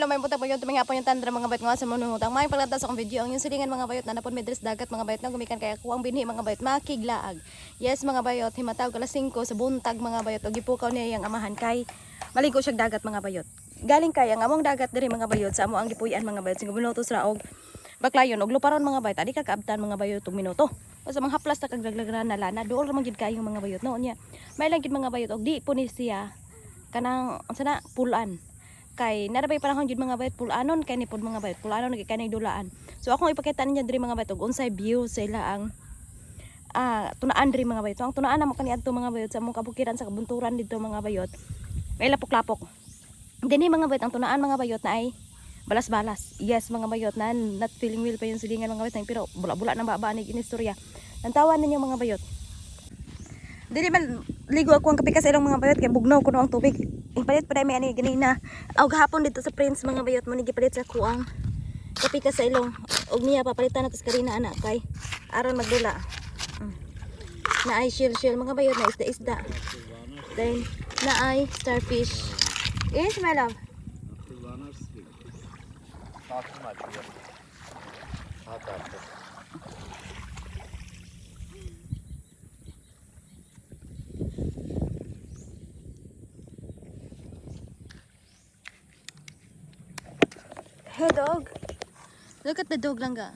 May buta po yung tumingin po yung tandra mga bayot nga sa manunutang. May paglatas akong video ang yung silingan mga bayot na napon medres dagat mga bayot na gumikan kaya kuwang binhi mga bayot makiglaag. Yes mga bayot himatawag alas 5 sa buntag mga bayot og gipukaw niya yang amahan kay maligo siya dagat mga bayot. Galing kaya nga among dagat diri mga bayot sa amo ang gipuy-an mga bayot 5 minutos ra og baklayon og luparon mga bayot adi ka kaabtan mga bayot 2 minuto. O sa mga haplas na kaglaglagran na lana dool ra man gid kayo mga bayot no nya. May lang gid mga bayot og di po ni siya kanang sana pulan. Kay narabay panahon jud mga bayot pulanon kay ni pod mga bayot pulanon kay kanay dulaan. So akong ipakita ninyo diri mga bayot og unsay view sa ila ang tunaan diri mga bayot. Ang tunaan namo kaniadto mga bayot sa among kabukiran sa kabunturan dito mga bayot. May lapok-lapok. Dinhi mga bayot ang tunaan mga bayot na ay balas-balas. Yes mga bayot na not feeling well pa yung silingan mga bayot pero bula-bula na baba ni inistorya. Nantawan ninyo mga bayot. Dili man ligo ako ang kape sa ilang mga bayot kay bugnaw kuno ang tubig. Ipalit pa dami ani ganina. Og hapon dito sa Prince mga bayot mo ni gipalit sa kuang kape sa ilong. Og niya papalitan natos karina anak kay aron magdula. Na ay shell mga bayot na isda. Then na ay starfish. Yes my love. Hey dog, look at the dog langga.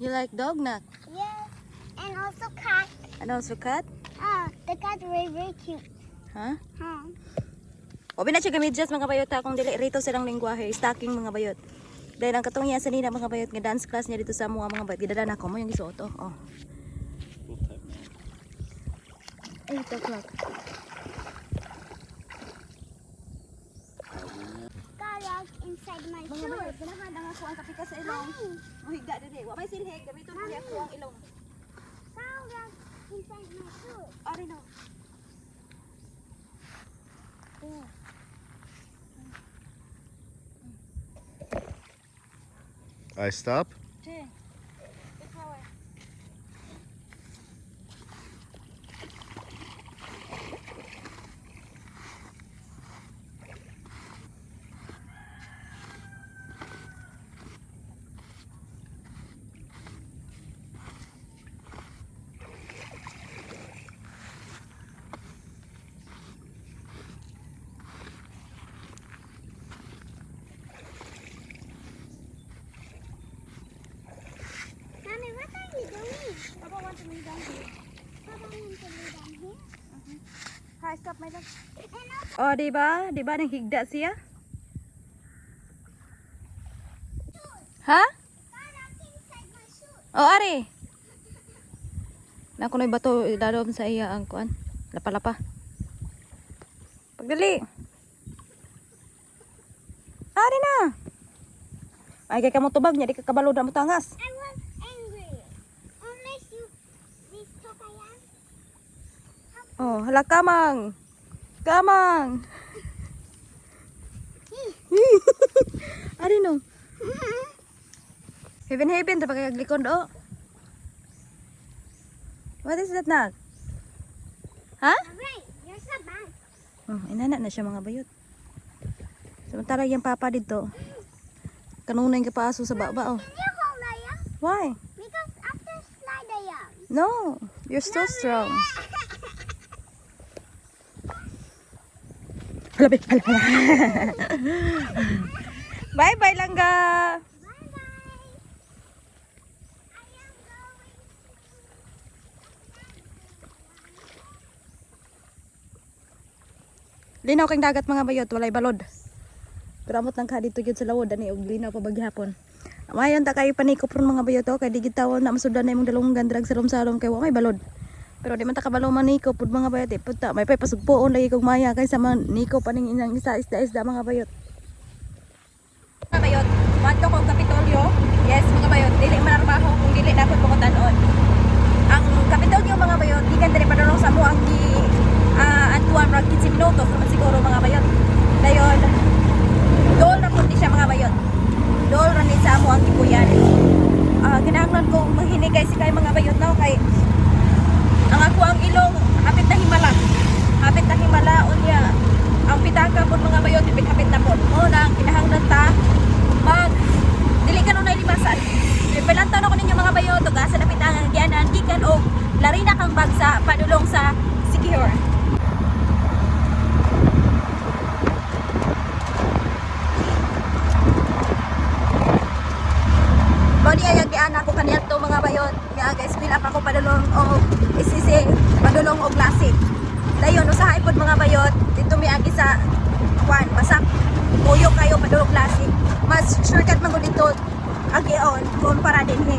You like dog nut? Yes, and also cat. And also cat? The cat very cute. Huh? Huh? O na siya gamidjas mga bayot kung dili rito silang lingwahe, stocking mga bayot. Dahil ang katong niya sa nina mga bayot nga dance class niya dito sa mga bayot. Gidadaan ako mo yung isuot oh. 8 o'clock. Inside my Mga shoe. bayot, ginahanda nga ko ang kapika sa ilong. Mahigda dili. Wa may silhig, gamiton ko niya ko ang ilong. Sawrak inside my shoe. Ari no. I stop. Che. Mommy, what are you doing? Papa want to lay down here. Papa wants to lay down here. Hi, stop my dog. And also, Oh, di ba? Di ba nang higda siya? Ha? sawrak inside my shoe. Oh, ari. Na kunoy bato idadom sa iya ang kuan. Lapa-lapa. Pagdali. Ari na. Ay kay kamo tubag nya di ka kabalo na mo tangas. I was angry. Unless you this tokayan. Oh, hala kamang. Kamang. Ari no. Heaven ta pagkaglikod oh. What is that nak? Ha? Alright, you're so bad. Oh, inana na siya mga bayot. Samantala yung papa dito. Kanunay ka paaso sa baba oh. Can you hold Aya? Why? Because after slide Aya. No, you're so strong. Hala, hala. Bye bye langga. Bye-bye. I am going. Linaw kang dagat mga bayot, walay balod. Pero amot lang ka dito gyud sa lawod ani og linaw pa baghapon. Mayon ta kayo panikop ron mga bayot kay digitaw na masudan na imong dalunggan drag sarom-sarom kay wa may balod. Pero di man ta kabalo manikop pud mga bayot puta may pay pasugpoon lagi kog maya kay sa manikop paning inang isda mga bayot. Mga bayot, wanto kog Kapitolyo. Yes mga bayot, dili man trabaho kung dili dapat pangutan-on. Ang Kapitolyo mga bayot, gikan diri padulong sa mo ang antuan ra 15 minutos naman siguro mga bayot. Dayon dol na pud siya mga bayot. Dol ra ni sa mo ang gipuyan. Kinahanglan ko maghinigay si kay mga bayot na kay ang ako ang ilong hapit na himala unya ang para dinhi.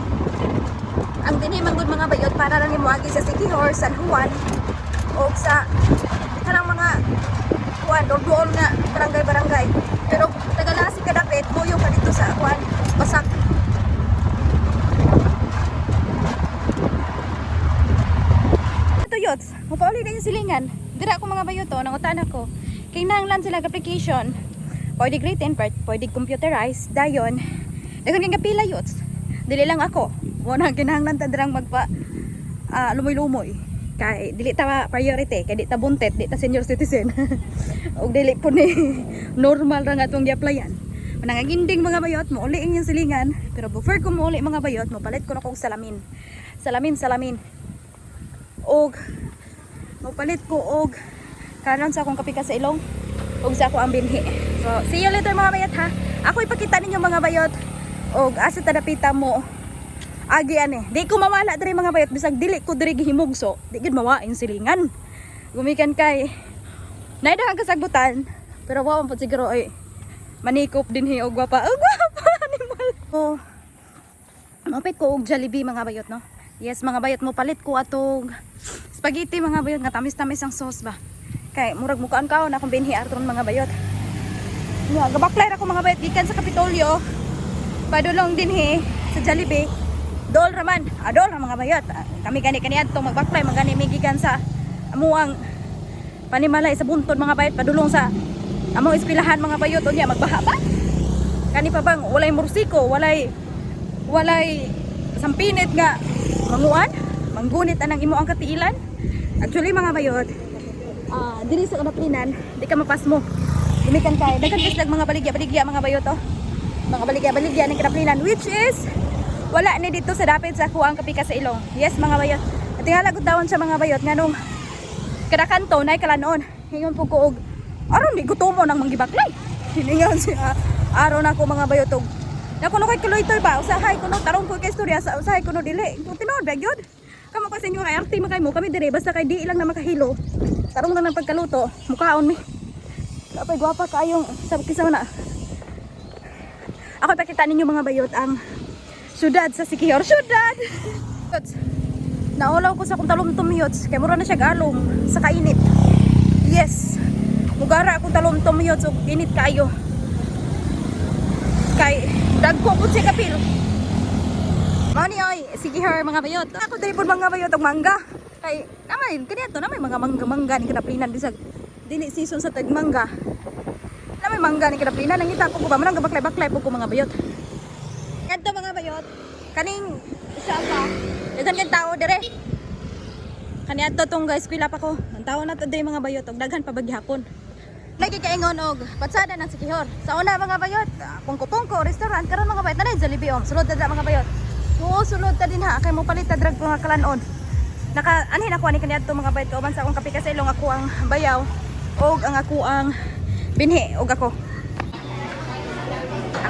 Ang dinhi manggod mga bayot para lang imuagi sa Siquijor, San Juan o sa kanang mga kuan or doon nga barangay. Pero tagalasi kadapit buyo ka dito sa kuan basak. Ito yots, mapauli na yung silingan. Dira ako mga bayot to, nangutan ako. Kay nanglan sila application. Pwede written, pwede computerized, dayon. Dagan kang kapila yots. Dili lang ako. Wala kinahanglan ta dirang magpa lumoy-lumoy. Kay dili ta priority, kay di ta buntet, di ta senior citizen. Og dili po ni normal ra nga atong gi-applyan. Manangaginding mga bayot mo uli yung silingan, pero before ko mo uli mga bayot mo palit ko na kog salamin. Salamin. Og mapalit ko og karon sa akong kapika sa ilong og sa ako ang binhi. So, see you later mga bayot ha. Ako ipakita ninyo mga bayot og asa tadapita mo. Agi ani. Di ko mawala diri mga bayot bisag dili ko diri gihimugso. Di gid mawain silingan. Gumikan kay naidahan kasagbutan pero wa man pud siguro ay manikop dinhi og gwapa. Og gwapa animal. Oh. Mapit ko og Jollibee mga bayot no. Yes mga bayot mo palit ko atog spaghetti mga bayot nga tamis-tamis ang sauce ba. Kay murag mukaan kaon akong binhi arton mga bayot. Nga gabaklay ra ko mga bayot gikan sa Kapitolyo. Padulong dinhi sa Jollibee. Dol raman, adol ra mga bayot. Kami gani adto magbaklay magani migikan sa amuang panimalay sa buntod mga bayot padulong sa among eskwelahan mga bayot unya magbaha ba? Kani pa bang walay mursiko, walay sampinit nga manguan, manggunit anang imo ang katiilan. Actually mga bayot, diri sa kanaplinan, di ka mapas mo. Gumikan kay daghan kas mga baligya mga bayot oh. Mga baligya ning kanaplinan which is wala ni dito sa dapit sa kuang kapika sa ilong. Yes mga bayot. At tingala gud dawon sa mga bayot nganong kada kanto nay kalanon. Hingon po ko og aron di gutomo nang manggibaklay. Hiningan siya aron ako mga bayot og na kuno kay kilometer ba usahay kuno tarong ko kay istorya sa usahay kuno dili. Kung tinuod ba gyud. Kamo pa sa inyo kay arte makay mo kami dire basta kay di ilang na makahilo. Tarong lang ng pagkaluto, mukaon mi. Kapay gwapa kayong sa kisa na. Ako pakita ninyo mga bayot ang syudad sa Siquijor. Syudad! Naulaw ko sa akong talumtom yots. Kaya mura na siya galong sa kainit. Yes! Mugara akong talumtom yots. So, init kayo. Kay dagko po siya kapil. Mao ni oy, Siquijor mga bayot. Ako dali po mga bayot ang mangga. Kay naman, kanito na may mga mangga ni kinaplinan. Bisag, dili season sa tagmangga. Na may mangga ni kinaplinan. Nangita po ko ba? Manang gabaklay-baklay po ko mga bayot. Ganto mga bayot. Kaning isa pa. Dagan kay tao dire. Kani adto tong guys, eskwela pa ko. Ang tao na to dire mga bayot og daghan pa bagyapon. Lagi kaingon og patsada ng Siquijor. Sa una mga bayot, pungko-pungko restaurant karon mga bayot na Jollibee om. Sulod ta mga bayot. Oo, sulod ta din ha kay mo palit ta drag mga kalanon. Naka anhin ako ani kani adto mga bayot kauban sa akong kapika sa ilong ako ang bayaw og ang ako ang binhi og ako.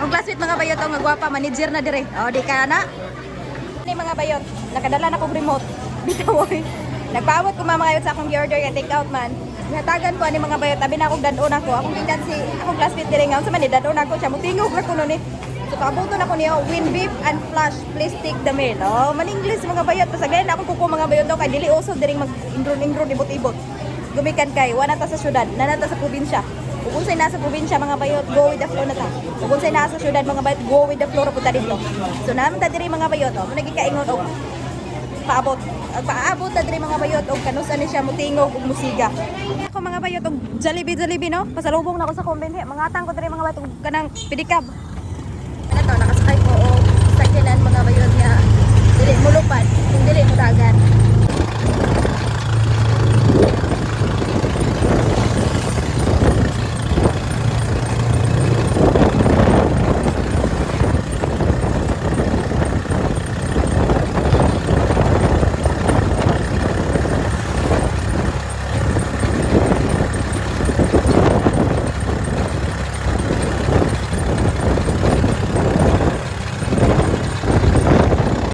Ang classmate mga bayot nga gwapa manager na dire. Oh, di ka na. Ni mga bayot, nakadala na kog remote. Bitawoy. Nagpaabot ko mga bayot sa akong gi-order nga take out man. Ihatagan ko ani mga bayot, tabi na akong dadon ako. Akong tingnan si akong classmate dire nga sa man dadon ako siya mutingog ra kuno ni. So paabuto na ko niya win beef and flash please take the meal. Oh, man English mga bayot pasagayon akong kuko mga bayot daw kay dili uso diring mag-ingron ibot-ibot. Gumikan kay wala ta sa syudad, nanata sa probinsya. Kung unsay nasa probinsya mga bayot, go with the flow na ta. Kung unsay nasa syudad mga bayot, go with the flow ra punta dito. So naman ta diri mga bayot, oh, nagikaingon og paabot. Paabot ta diri mga bayot og kanusa ni siya mutingog og musiga. Ako mga bayot og Jollibee no, pasalubong na ako sa kumbinhi. Mangatang ko diri mga bayot og kanang pedicab. Ano to, nakasakay ko og sakyanan mga bayot nga dili mo lupad, kung dili mo dagan.